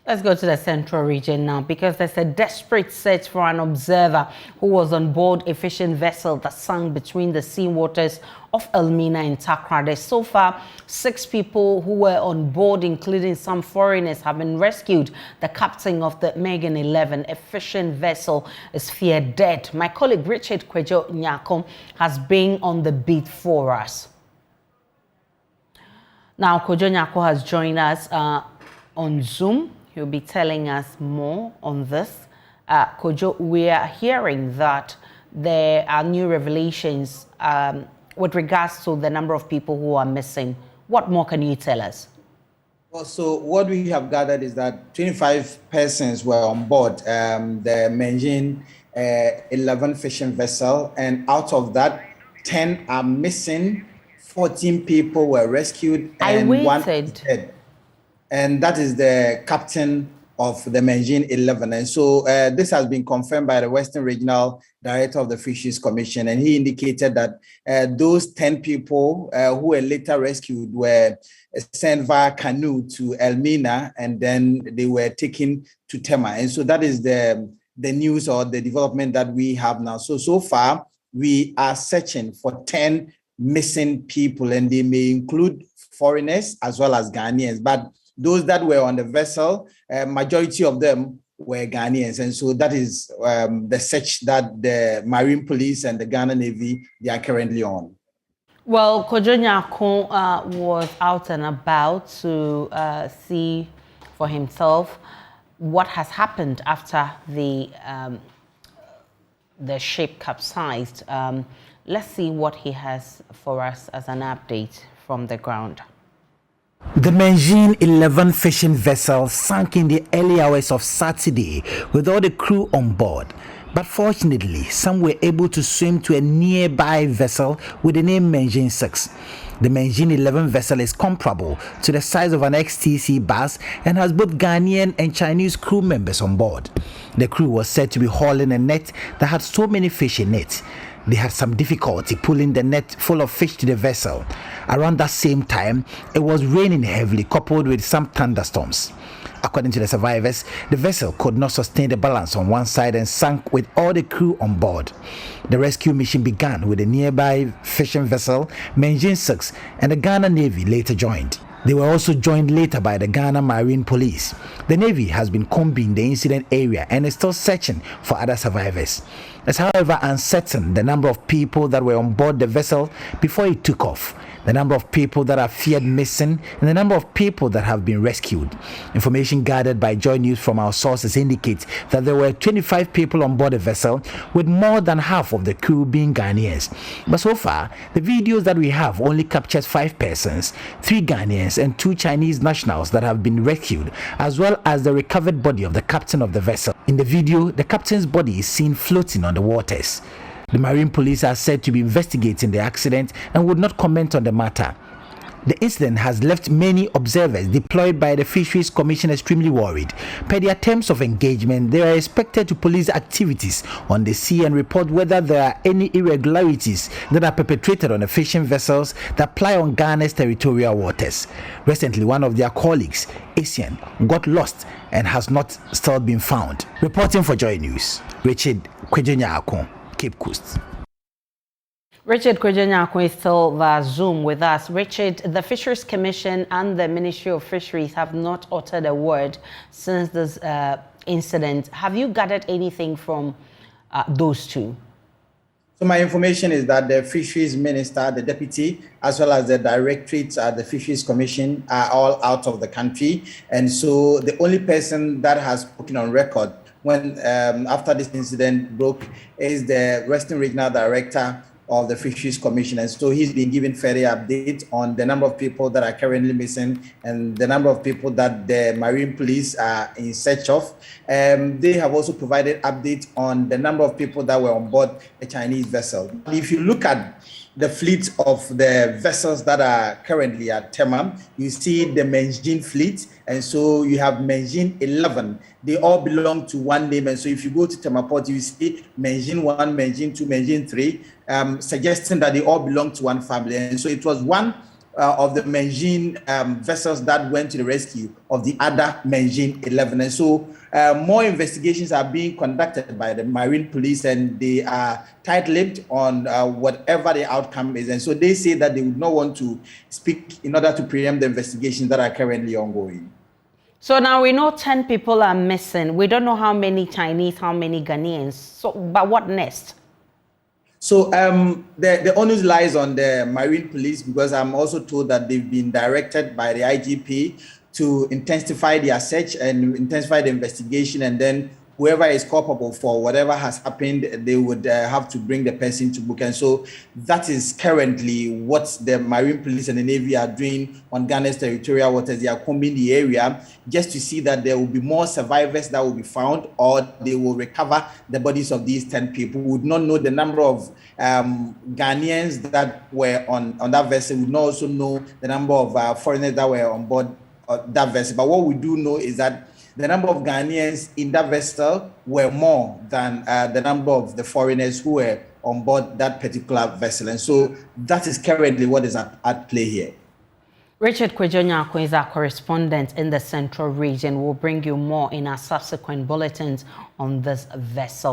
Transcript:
Let's go to the central region now because there's a desperate search for an observer who was on board a fishing vessel that sank between the sea waters of Elmina and Takra. There's so far 6 people who were on board, including some foreigners, have been rescued. The captain of the Megan 11, a fishing vessel, is feared dead. My colleague Richard JoyNews has been on the beat for us. Now, JoyNews has joined us on Zoom. He'll be telling us more on this. Kojo, we are hearing that there are new revelations with regards to the number of people who are missing. What more can you tell us? Well, so what we have gathered is that 25 persons were on board the Menjin 11 fishing vessel, and out of that, 10 are missing, 14 people were rescued, and 1 is dead. And that is the captain of the Menjin 11. And so this has been confirmed by the Western Regional Director of the Fisheries Commission. And he indicated that those 10 people who were later rescued were sent via canoe to Elmina, and then they were taken to Tema. And so that is the news or the development that we have now. So far, we are searching for 10 missing people, and they may include foreigners as well as Ghanaians. But those that were on the vessel, majority of them were Ghanaians. And so that is the search that the Marine Police and the Ghana Navy, they are currently on. Well, JoyNews was out and about to see for himself what has happened after the ship capsized. Let's see what he has for us as an update from the ground. The Menjin 11 fishing vessel sank in the early hours of Saturday with all the crew on board. But fortunately, some were able to swim to a nearby vessel with the name Menjin 6. The Menjin 11 vessel is comparable to the size of an XTC bus and has both Ghanaian and Chinese crew members on board. The crew was said to be hauling a net that had so many fish in it. They had some difficulty pulling the net full of fish to the vessel. Around that same time, it was raining heavily, coupled with some thunderstorms. According to the survivors, the vessel could not sustain the balance on one side and sank with all the crew on board. The rescue mission began with a nearby fishing vessel, Menjin 6, and the Ghana Navy later joined. They were also joined later by the Ghana Marine Police. The Navy has been combing the incident area and is still searching for other survivors. It's however uncertain the number of people that were on board the vessel before it took off, the number of people that are feared missing, and the number of people that have been rescued. Information gathered by JoyNews from our sources indicates that there were 25 people on board the vessel, with more than half of the crew being Ghanaians. But so far, the videos that we have only captures 5 persons, 3 Ghanaians and 2 Chinese nationals that have been rescued, as well as the recovered body of the captain of the vessel. In the video, the captain's body is seen floating on the waters. The Marine Police are said to be investigating the accident and would not comment on the matter. The incident has left many observers deployed by the Fisheries Commission extremely worried. Per their terms of engagement, they are expected to police activities on the sea and report whether there are any irregularities that are perpetrated on the fishing vessels that ply on Ghana's territorial waters. Recently, one of their colleagues, Asian, got lost and has not still been found. Reporting for JoyNews, Richard JoyNews, Cape Coast. Richard JoyNews is still via Zoom with us. Richard, the Fisheries Commission and the Ministry of Fisheries have not uttered a word since this incident. Have you gathered anything from those two? So my information is that the Fisheries Minister, the Deputy, as well as the Directorate at the Fisheries Commission are all out of the country. And so the only person that has spoken on record when after this incident broke is the Western Regional Director of the Fisheries Commission. And so he's been given further updates on the number of people that are currently missing and the number of people that the Marine Police are in search of. They have also provided updates on the number of people that were on board a Chinese vessel. If you look at the fleet of the vessels that are currently at Tema, you see the Menjin fleet, and so you have Menjin 11. They all belong to one name, and so if you go to Tema Port, you see Menjin 1, Menjin 2, Menjin 3, suggesting that they all belong to one family. And so it was one of the Menjin vessels that went to the rescue of the other Menjin 11. And so more investigations are being conducted by the Marine Police, and they are tight-lipped on whatever the outcome is. And so they say that they would not want to speak in order to preempt the investigations that are currently ongoing. So now we know 10 people are missing. We don't know how many Chinese, how many Ghanaians. So, but what next? So the onus lies on the Marine Police, because I'm also told that they've been directed by the IGP to intensify their search and intensify the investigation, and then whoever is culpable for whatever has happened, they would have to bring the person to book. And so that is currently what the Marine Police and the Navy are doing on Ghana's territorial waters. They are combing the area just to see that there will be more survivors that will be found, or they will recover the bodies of these 10 people. We would not know the number of Ghanaians that were on that vessel. We would not also know the number of foreigners that were on board that vessel. But what we do know is that the number of Ghanaians in that vessel were more than the number of the foreigners who were on board that particular vessel. And so that is currently what is at play here. Richard Kwejo is our correspondent in the Central Region. We'll bring you more in our subsequent bulletins on this vessel.